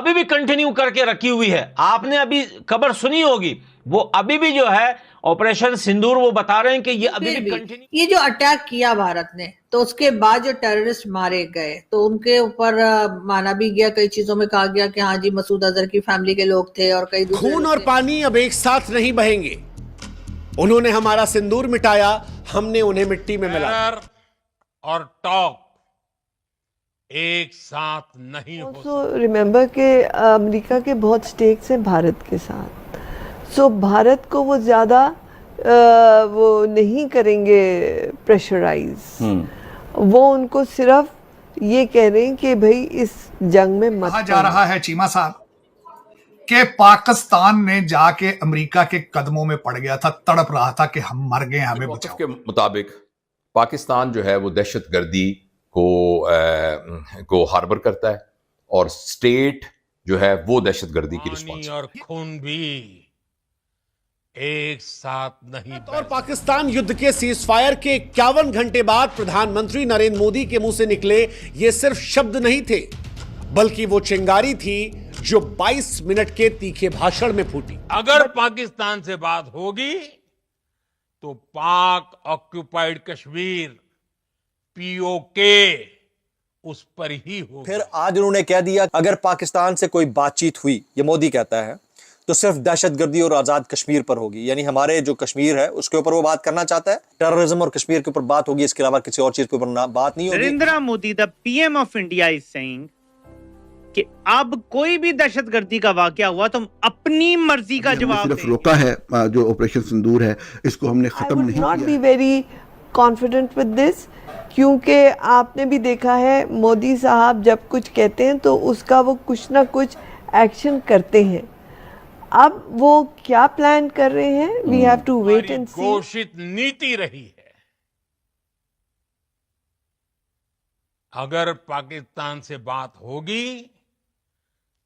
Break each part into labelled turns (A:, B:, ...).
A: अभी भी कंटिन्यू करके रखी हुई है। आपने अभी खबर सुनी होगी, वो अभी भी जो है ऑपरेशन सिंदूर, वो बता रहे हैं कि ये अभी भी कंटिन्यू।
B: ये जो अटैक किया भारत ने, तो उसके बाद जो टेररिस्ट मारे गए, तो उनके ऊपर माना भी गया, कई चीजों में कहा गया कि हाँ जी मसूद अजहर की फैमिली के लोग थे और कई दूसरे
C: खून और पानी अब एक साथ नहीं बहेंगे। उन्होंने हमारा सिंदूर मिटाया, हमने उन्हें मिट्टी में मिलाया।
D: और टॉक एक साथ नहीं हो
E: सकते। रिमेंबर के अमेरिका के बहुत स्टेक्स हैं भारत के साथ, सो भारत को वो ज़्यादा वो नहीं करेंगे प्रेशराइज। वो उनको सिर्फ ये कह रहे हैं कि भाई इस जंग में मत
F: जा रहा है चीमा साहब कि पाकिस्तान ने जाके अमेरिका के कदमों में पड़ गया था, तड़प रहा था कि हम मर गए, हमें बचाओ।
G: के मुताबिक पाकिस्तान जो है वो दहशतगर्दी को हार्बर करता है और स्टेट जो है वो दहशतगर्दी की रिस्पॉन्स।
D: और खून भी एक साथ नहीं।
C: और पाकिस्तान युद्ध के सीज फायर के 51 घंटे बाद प्रधानमंत्री नरेंद्र मोदी के मुंह से निकले ये सिर्फ शब्द नहीं थे, बल्कि वो चिंगारी थी जो 22 मिनट के तीखे भाषण में फूटी।
D: अगर पाकिस्तान से बात होगी तो पाक ऑक्युपाइड कश्मीर पीओके उस पर ही होगा।
H: फिर आज उन्होंने कह दिया अगर पाकिस्तान से कोई बातचीत हुई, ये मोदी कहता है, तो सिर्फ दहशतगर्दी और आजाद कश्मीर पर होगी। यानी हमारे जो कश्मीर है उसके ऊपर वो बात करना चाहता है, टेररिज्म और कश्मीर के ऊपर बात होगी, इसके अलावा किसी और चीज के ऊपर बात नहीं होगी।
I: Narendra Modi the PM of India is saying कि अब कोई भी दहशतगर्दी का वाकया हुआ तो हम अपनी मर्जी का जवाब
J: सिर्फ रोका है, जो ऑपरेशन सिंदूर है इसको हमने खत्म नहीं किया।
E: Not be very confident with this, क्योंकि आपने भी देखा है मोदी साहब जब कुछ कहते हैं तो उसका वो कुछ ना कुछ एक्शन करते हैं। अब वो क्या प्लान कर रहे हैं, we have to wait and see.
D: घोषित नीति रही है अगर पाकिस्तान से बात होगी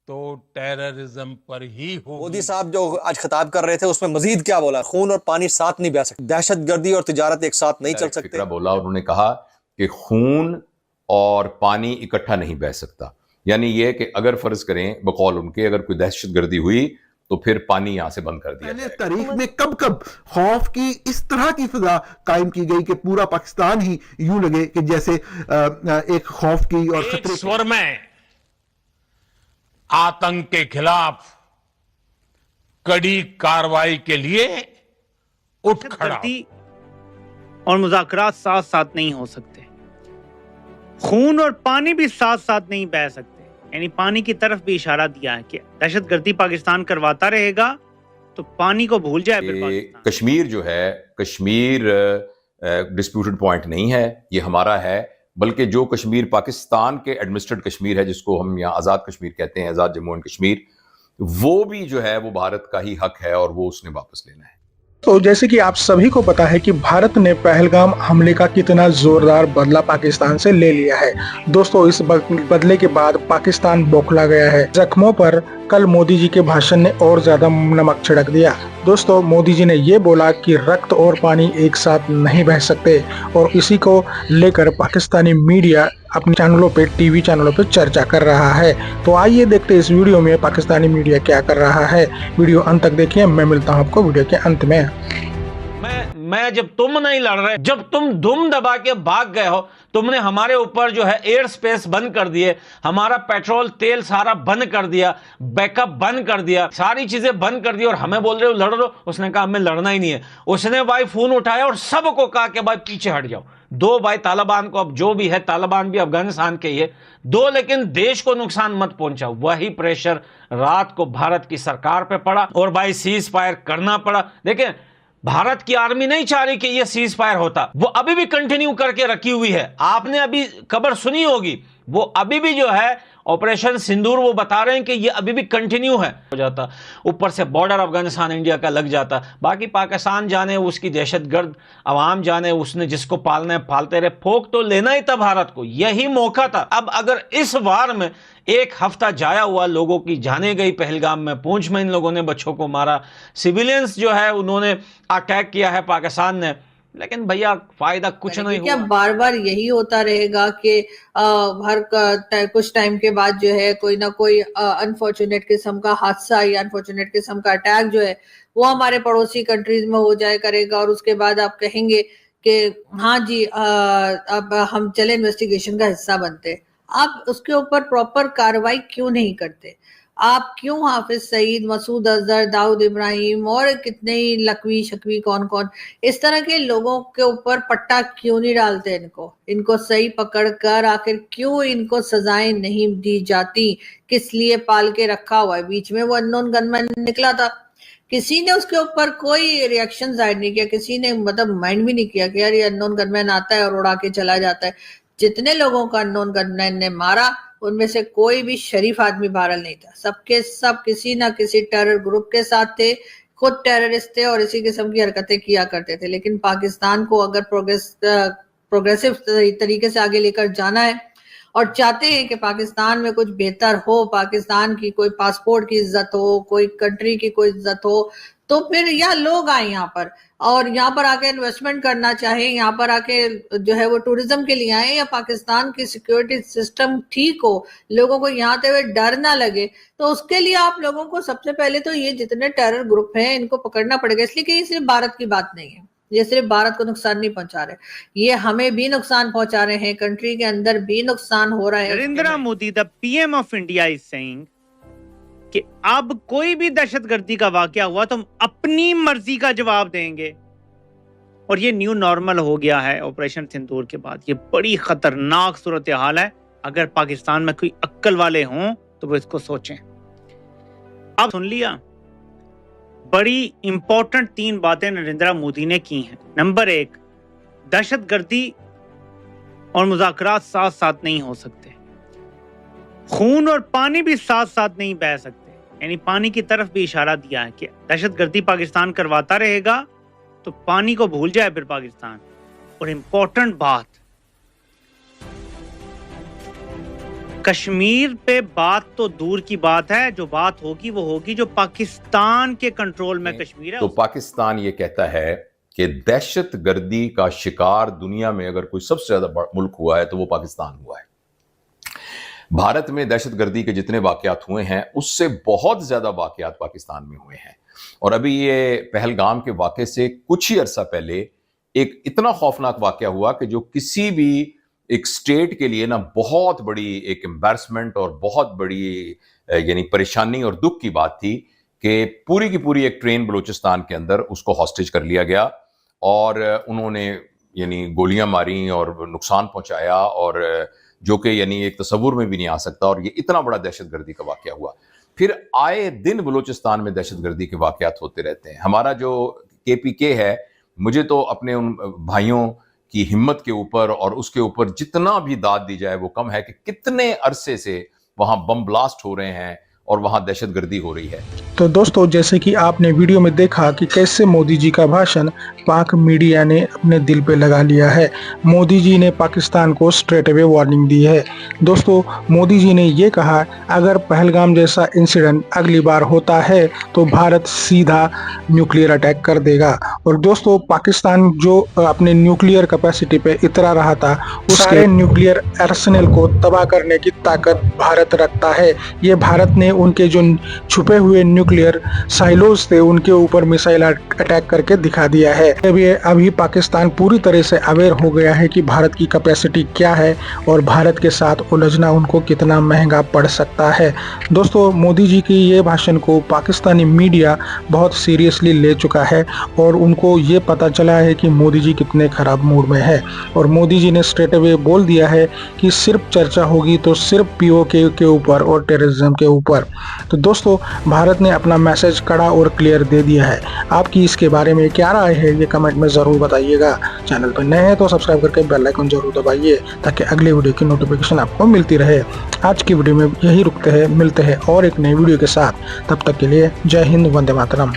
D: तो टेररिज्म पर ही होगी।
H: मोदी साहब जो आज खिताब कर रहे थे उसमें मजीद क्या बोला, खून और पानी साथ नहीं बह सकते, दहशतगर्दी और तिजारत एक साथ नहीं चल सकते।
G: बोला उन्होंने कहा कि खून और पानी इकट्ठा नहीं बह सकता। यानी ये कि अगर फर्ज करें बकौल उनके अगर कोई दहशतगर्दी हुई तो फिर पानी यहां से बंद कर दिया।
J: तारीख में कब कब खौफ की इस तरह की फिजा कायम की गई कि पूरा पाकिस्तान ही यूं लगे कि जैसे एक खौफ की और खतरे
D: स्वर में आतंक के खिलाफ कड़ी कार्रवाई के लिए उठ खड़ा।
I: और मुज़ाकरात साथ साथ नहीं हो सकते, खून और पानी भी साथ साथ नहीं बह सकते। यानी पानी की तरफ भी इशारा दिया है कि दहशतगर्दी पाकिस्तान करवाता रहेगा तो पानी को भूल जाए। फिर
G: कश्मीर जो है, कश्मीर डिस्प्यूटेड पॉइंट नहीं है, ये हमारा है, बल्कि जो कश्मीर पाकिस्तान के एडमिनिस्ट्रेटेड कश्मीर है, जिसको हम यहाँ आज़ाद कश्मीर कहते हैं, आज़ाद जम्मू एंड कश्मीर, वो भी जो है वो भारत का ही हक है और वो उसने वापस लेना है।
K: तो जैसे कि आप सभी को पता है कि भारत ने पहलगाम हमले का कितना जोरदार बदला पाकिस्तान से ले लिया है। दोस्तों, इस बदले के बाद पाकिस्तान बौखला गया है। जख्मों पर कल मोदी जी के भाषण ने और ज्यादा नमक छिड़क दिया। दोस्तों, मोदी जी ने ये बोला कि रक्त और पानी एक साथ नहीं बह सकते और इसी को लेकर पाकिस्तानी मीडिया अपने चैनलों पे, टीवी चैनलों पे चर्चा कर रहा है। तो आइए देखते इस वीडियो में पाकिस्तानी मीडिया क्या कर रहा है। वीडियो अंत तक देखिए, मैं मिलता हूँ आपको वीडियो के अंत में।
A: मैं जब तुम नहीं लड़ रहे, जब तुम धुम दबा के भाग गए हो, तुमने हमारे ऊपर जो है एयर स्पेस बंद कर दिए, हमारा पेट्रोल तेल सारा बंद कर दिया, बैकअप बंद कर दिया, सारी चीजें बंद कर दी और हमें बोल रहे हो लड़ लो। उसने कहा हमें लड़ना ही नहीं है। उसने भाई फोन उठाया और सबको कहा कि भाई पीछे हट जाओ। दो भाई तालिबान को, अब जो भी है तालिबान भी अफगानिस्तान के ही है, दो, लेकिन देश को नुकसान मत पहुंचाओ। वही प्रेशर रात को भारत की सरकार पे पड़ा और भाई सीज फायर करना पड़ा। देखें, भारत की आर्मी नहीं चाह रही कि यह सीज फायर होता, वो अभी भी कंटिन्यू करके रखी हुई है। आपने अभी खबर सुनी होगी, वो अभी भी जो है ऑपरेशन सिंदूर, वो बता रहे हैं कि ये अभी भी कंटिन्यू है हो जाता। ऊपर से बॉर्डर अफगानिस्तान इंडिया का लग जाता। बाकी पाकिस्तान जाने, उसकी दहशतगर्द अवाम जाने, उसने जिसको पालना है पालते रहे। फोक तो लेना ही था भारत को, यही मौका था। अब अगर इस वार में एक हफ्ता जाया हुआ, लोगों की जाने गई, पहलगाम में, पूंछ में इन लोगों ने बच्चों को मारा, सिविलियंस जो है उन्होंने अटैक किया है पाकिस्तान ने, लेकिन भैया फायदा कुछ नहीं
B: क्या
A: हुआ।
B: बार बार यही होता रहेगा कि कुछ टाइम के बाद जो है कोई ना कोई अनफॉर्चुनेट किस्म का हादसा या अनफॉर्चुनेट किस्म का अटैक जो है वो हमारे पड़ोसी कंट्रीज में हो जाए करेगा, और उसके बाद आप कहेंगे कि हाँ जी अब हम चले इन्वेस्टिगेशन का हिस्सा बनते। आप उसके ऊपर प्रॉपर कार्रवाई क्यों नहीं करते? आप क्यों हाफिज सईद, मसूद अजहर, दाऊद इब्राहिम और कितने ही लकवी शकवी कौन कौन इस तरह के लोगों के ऊपर पट्टा क्यों नहीं डालते? इनको सही पकड़ कर आखिर क्यों इनको सजाएं नहीं दी जाती? किस लिए पाल के रखा हुआ है? बीच में वो अननोन गनमैन निकला था, किसी ने उसके ऊपर कोई रिएक्शन जाहिर नहीं किया, किसी ने मतलब माइंड भी नहीं किया कि यार ये अननोन गनमैन आता है और उड़ा के चला जाता है। जितने लोगों का अननोन गनमैन ने मारा उनमें से कोई भी शरीफ आदमी बहरहाल नहीं था, सबके सब किसी ना किसी टेरर ग्रुप के साथ थे, खुद टेररिस्ट थे और इसी किस्म की हरकतें किया करते थे। लेकिन पाकिस्तान को अगर प्रोग्रेसिव तरीके से आगे लेकर जाना है और चाहते हैं कि पाकिस्तान में कुछ बेहतर हो, पाकिस्तान की कोई पासपोर्ट की इज्जत हो, कोई कंट्री की कोई इज्जत हो, तो फिर यहाँ लोग आए यहाँ पर और यहाँ पर आके इन्वेस्टमेंट करना चाहे, यहाँ पर आके जो है वो टूरिज्म के लिए आए, या पाकिस्तान की सिक्योरिटी सिस्टम ठीक हो, लोगों को यहाँ आते हुए डर ना लगे, तो उसके लिए आप लोगों को सबसे पहले तो ये जितने टेरर ग्रुप हैं इनको पकड़ना पड़ेगा। इसलिए कि ये सिर्फ भारत की बात नहीं है, ये सिर्फ भारत को नुकसान नहीं पहुंचा रहे, ये हमें भी नुकसान पहुंचा रहे हैं, कंट्री के अंदर भी नुकसान हो रहा है।
I: Narendra Modi the PM of India is saying कि अब कोई भी दहशतगर्दी का वाकया हुआ तो हम अपनी मर्जी का जवाब देंगे, और ये न्यू नॉर्मल हो गया है ऑपरेशन सिंदूर के बाद। ये बड़ी खतरनाक सूरत हाल है, अगर पाकिस्तान में कोई अक्ल वाले हों तो वो इसको सोचें। अब सुन लिया, बड़ी इंपॉर्टेंट 3 बातें नरेंद्र मोदी ने की हैं। नंबर 1, दहशतगर्दी और मुज़ाकरात साथ साथ नहीं हो सकते, खून और पानी भी साथ साथ नहीं बह सकते। यानी पानी की तरफ भी इशारा दिया है कि दहशतगर्दी पाकिस्तान करवाता रहेगा तो पानी को भूल जाए फिर पाकिस्तान। और इंपॉर्टेंट बात, कश्मीर पे बात तो दूर की बात है, जो बात होगी वो होगी जो पाकिस्तान के कंट्रोल में कश्मीर है।
G: तो पाकिस्तान ये कहता है कि दहशतगर्दी का शिकार दुनिया में अगर कोई सबसे ज्यादा मुल्क हुआ है तो वो पाकिस्तान हुआ है। भारत में दहशतगर्दी के जितने वाकयात हुए हैं उससे बहुत ज्यादा वाकयात पाकिस्तान में हुए हैं। और अभी ये पहलगाम के वाकये से कुछ ही अरसा पहले एक इतना खौफनाक वाकया हुआ कि जो किसी भी एक स्टेट के लिए ना बहुत बड़ी एक एम्बैरसमेंट और बहुत बड़ी यानी परेशानी और दुख की बात थी कि पूरी की पूरी एक ट्रेन बलूचिस्तान के अंदर उसको हॉस्टेज कर लिया गया और उन्होंने यानी गोलियां मारी और नुकसान पहुंचाया, और जो कि यानी एक तस्वुर में भी नहीं आ सकता। और ये इतना बड़ा दहशतगर्दी का वाकया हुआ। फिर आए दिन बलूचिस्तान में दहशतगर्दी के वाकयात होते रहते हैं। हमारा जो KPK है, मुझे तो अपने उन भाइयों की हिम्मत के ऊपर और उसके ऊपर जितना भी दाद दी जाए वो कम है कि कितने अरसे से वहां बम ब्लास्ट हो रहे हैं और वहां दहशतगर्दी हो रही है।
K: तो दोस्तों, जैसे कि आपने वीडियो में देखा कि कैसे मोदी जी का भाषण पाक मीडिया ने अपने दिल पे लगा लिया है। मोदी जी ने पाकिस्तान को स्ट्रेट अवे वार्निंग दी है। दोस्तों, मोदी जी ने ये कहा अगर पहलगाम जैसा इंसिडेंट अगली बार होता है तो भारत सीधा न्यूक्लियर अटैक कर देगा। और दोस्तों, पाकिस्तान जो अपने न्यूक्लियर कैपेसिटी पे इतरा रहा था, उसके न्यूक्लियर आर्सेनल को तबाह करने की ताकत भारत रखता है। ये भारत ने उनके जो छुपे हुए न्यूक्लियर साइलोज थे उनके ऊपर मिसाइल अटैक करके दिखा दिया है। अभी पाकिस्तान पूरी तरह से अवेयर हो गया है कि भारत की कैपेसिटी क्या है और भारत के साथ उलझना उनको कितना महंगा पड़ सकता है। दोस्तों, मोदी जी की ये भाषण को पाकिस्तानी मीडिया बहुत सीरियसली ले चुका है और उनको ये पता चला है कि मोदी जी कितने खराब मूड में है। और मोदी जी ने स्ट्रेट अवे बोल दिया है कि सिर्फ चर्चा होगी तो सिर्फ POK के ऊपर और टेररिज्म के ऊपर। तो दोस्तों, भारत ने अपना मैसेज कड़ा और क्लियर दे दिया है। आपकी इसके बारे में क्या राय है ये कमेंट में ज़रूर बताइएगा। चैनल पर नए हैं तो सब्सक्राइब करके बेल आइकन जरूर दबाइए ताकि अगले वीडियो की नोटिफिकेशन आपको मिलती रहे। आज की वीडियो में यही रुकते हैं, मिलते हैं और एक नई वीडियो के साथ। तब तक के लिए जय हिंद, वंदे मातरम।